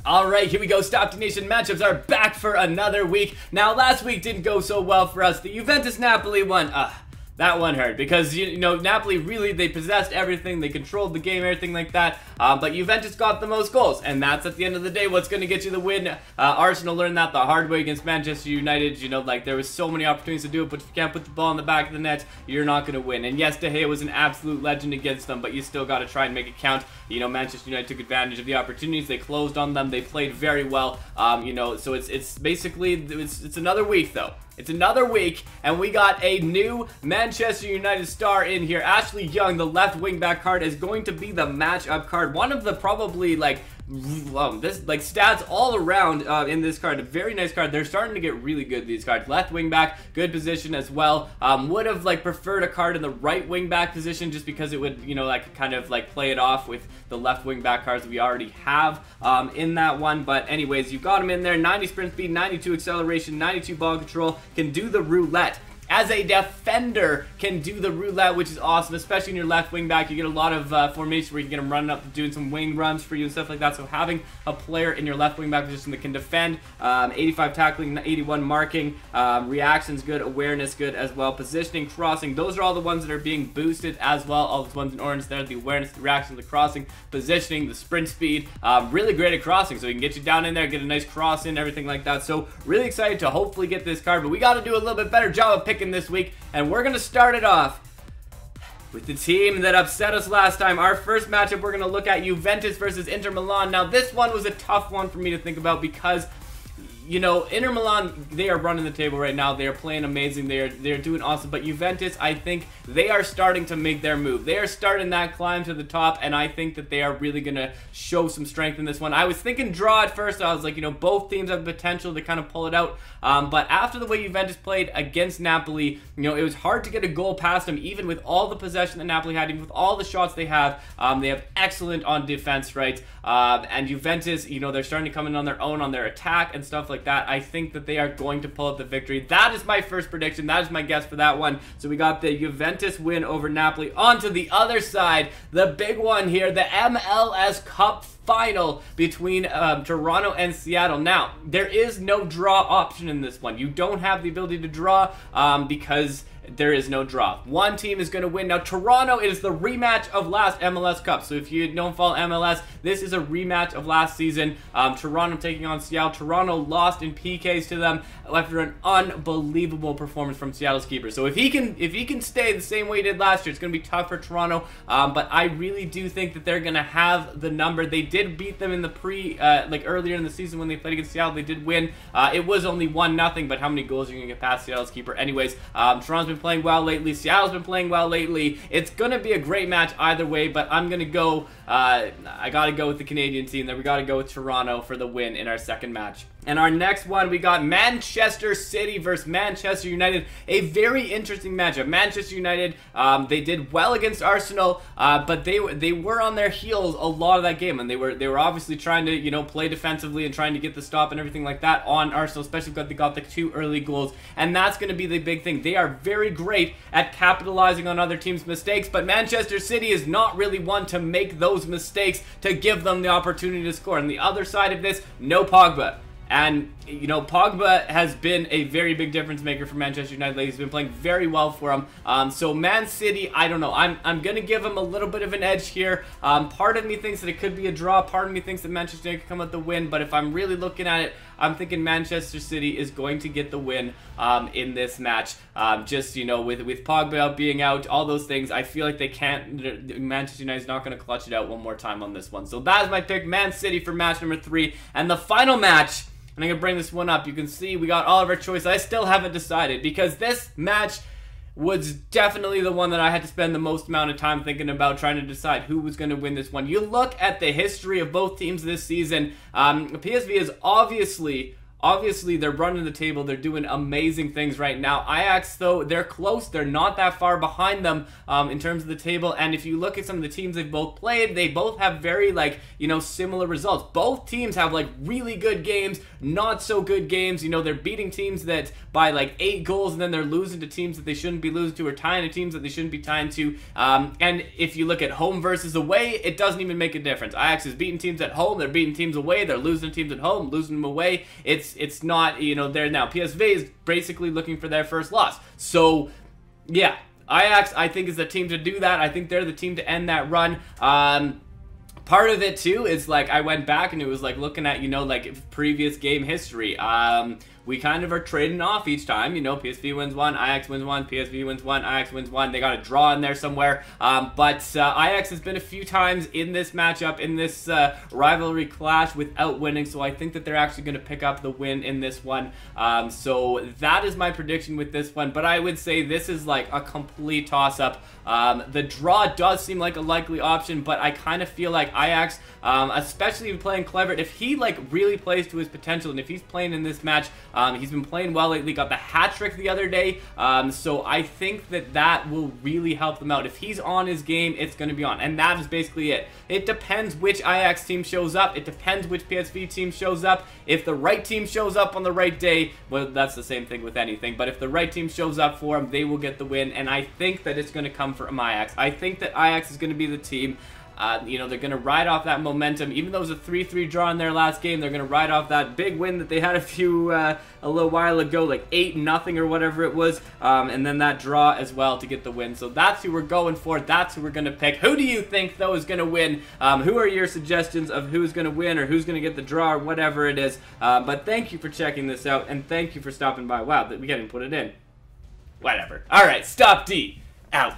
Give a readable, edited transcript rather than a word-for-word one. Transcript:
Alright, here we go. Stopde Nation matchups are back for another week. Now, last week didn't go so well for us. The Juventus-Napoli one, that one hurt because, you know, Napoli really, they possessed everything. They controlled the game, everything like that. But Juventus got the most goals, and that's at the end of the day what's going to get you the win. Arsenal learned that the hard way against Manchester United. You know, like, there was so many opportunities to do it, but if you can't put the ball in the back of the net, you're not going to win. And yes, De Gea was an absolute legend against them, but you still got to try and make it count. You know, Manchester United took advantage of the opportunities. They closed on them. They played very well. You know, so it's basically, it's another week, though. It's another week, and we got a new Manchester United star in here. Ashley Young, the left wing back card, is going to be the matchup card. One of the probably, like, stats all around in this card. A very nice card. They're starting to get really good, these cards. Left wing back, good position as well. Would have, like, preferred a card in the right wing back position just because it would, you know, like, kind of, like, play it off with the left wing back cards we already have in that one. But anyways, you've got him in there. 90 sprint speed, 92 acceleration, 92 ball control. Can do the roulette. As a defender, can do the roulette, which is awesome, especially in your left wing back. You get a lot of formation where you can get him running up, doing some wing runs for you and stuff like that. So having a player in your left wing back position that can defend, 85 tackling, 81 marking, reactions good, awareness good as well, positioning, crossing, those are all the ones that are being boosted as well. All the ones in orange there, the awareness, the reaction, the crossing, positioning, the sprint speed, really great at crossing. So he can get you down in there, get a nice cross in, everything like that. So really excited to hopefully get this card, but we got to do a little bit better job of picking this week, and we're gonna start it off with the team that upset us last time. Our first matchup, we're gonna look at Juventus versus Inter Milan. Now, this one was a tough one for me to think about because, you know, Inter Milan, they are running the table right now. They are playing amazing. They're doing awesome. But Juventus, I think they are starting to make their move. They are starting that climb to the top, and I think that they are really going to show some strength in this one. I was thinking draw at first. I was like, you know, both teams have the potential to kind of pull it out. But after the way Juventus played against Napoli, you know, it was hard to get a goal past them, even with all the possession that Napoli had, even with all the shots they have. They have excellent on defense, right? And Juventus, you know, they're starting to come in on their own, on their attack and stuff like that. I think that they are going to pull out the victory. That is my first prediction. That is my guess for that one. So we got the Juventus win over Napoli. On to the other side, the big one here, the MLS Cup final between Toronto and Seattle. Now, there is no draw option in this one. You don't have the ability to draw because there is no draw. One team is going to win. Now, Toronto is the rematch of last MLS Cup. So if you don't follow MLS, this is a rematch of last season. Toronto taking on Seattle. Toronto lost in PKs to them after an unbelievable performance from Seattle's keeper. So if he can stay the same way he did last year, it's going to be tough for Toronto. But I really do think that they're going to have the number. They did beat them in the like earlier in the season when they played against Seattle. They did win. It was only 1-0, but how many goals are you going to get past Seattle's keeper? Anyways, Toronto's been playing well lately. Seattle's been playing well lately. It's going to be a great match either way, but I'm going to go, I got to go with the Canadian team. Then we got to go with Toronto for the win in our second match. And our next one, we got Manchester City versus Manchester United. A very interesting matchup. Manchester United, they did well against Arsenal, but they were on their heels a lot of that game, and they were obviously trying to, you know, play defensively and trying to get the stop and everything like that on Arsenal, especially because they got the 2 early goals, and that's going to be the big thing. They are very great at capitalizing on other teams' mistakes, but Manchester City is not really one to make those mistakes to give them the opportunity to score. On the other side of this, no Pogba. And, you know, Pogba has been a very big difference maker for Manchester United lately. He's been playing very well for him. So Man City, I don't know. I'm going to give him a little bit of an edge here. Part of me thinks that it could be a draw. Part of me thinks that Manchester United could come out the win. But if I'm really looking at it, I'm thinking Manchester City is going to get the win in this match. Just, you know, with Pogba being out, all those things, I feel like they can't, Manchester United is not going to clutch it out one more time on this one. So that is my pick, Man City for match number 3. And the final match, and I'm going to bring this one up. You can see we got all of our choices. I still haven't decided because this match was definitely the one that I had to spend the most amount of time thinking about, trying to decide who was going to win this one. You look at the history of both teams this season. PSV is obviously Obviously, they're running the table. They're doing amazing things right now. Ajax, though, they're close. They're not that far behind them in terms of the table. And if you look at some of the teams they've both played, they both have very, like, you know, similar results. Both teams have, like, really good games, not so good games. You know, they're beating teams that by, like, 8 goals, and then they're losing to teams that they shouldn't be losing to, or tying to teams that they shouldn't be tying to. And if you look at home versus away, it doesn't even make a difference. Ajax is beating teams at home. They're beating teams away. They're losing teams at home, losing them away. It's not, you know, there now. PSV is basically looking for their first loss. So, yeah, Ajax, I think, is the team to do that. I think they're the team to end that run. Part of it, too, is, like, I went back and it was, like, looking at, you know, like, previous game history. We kind of are trading off each time. You know, PSV wins one, Ajax wins one, PSV wins one, Ajax wins one. They got a draw in there somewhere. But Ajax has been a few times in this matchup, in this rivalry clash without winning. So I think that they're actually going to pick up the win in this one. So that is my prediction with this one. But I would say this is like a complete toss-up. The draw does seem like a likely option, but I kind of feel like Ajax, especially playing clever, if he like really plays to his potential, and if he's playing in this match, he's been playing well lately, got the hat trick the other day, so I think that that will really help them out. If he's on his game, it's going to be on, and that is basically it. It depends which Ajax team shows up. It depends which PSV team shows up. If the right team shows up on the right day, well, that's the same thing with anything, but if the right team shows up for them, they will get the win, and I think that it's going to come from Ajax. I think that Ajax is going to be the team. You know, they're going to ride off that momentum. Even though it was a 3-3 draw in their last game, they're going to ride off that big win that they had a little while ago, like 8-0 or whatever it was, and then that draw as well to get the win. So that's who we're going for. That's who we're going to pick. Who do you think, though, is going to win? Who are your suggestions of who's going to win or who's going to get the draw or whatever it is? But thank you for checking this out, and thank you for stopping by. Wow, we can't even put it in. Whatever. All right, Stopde, out.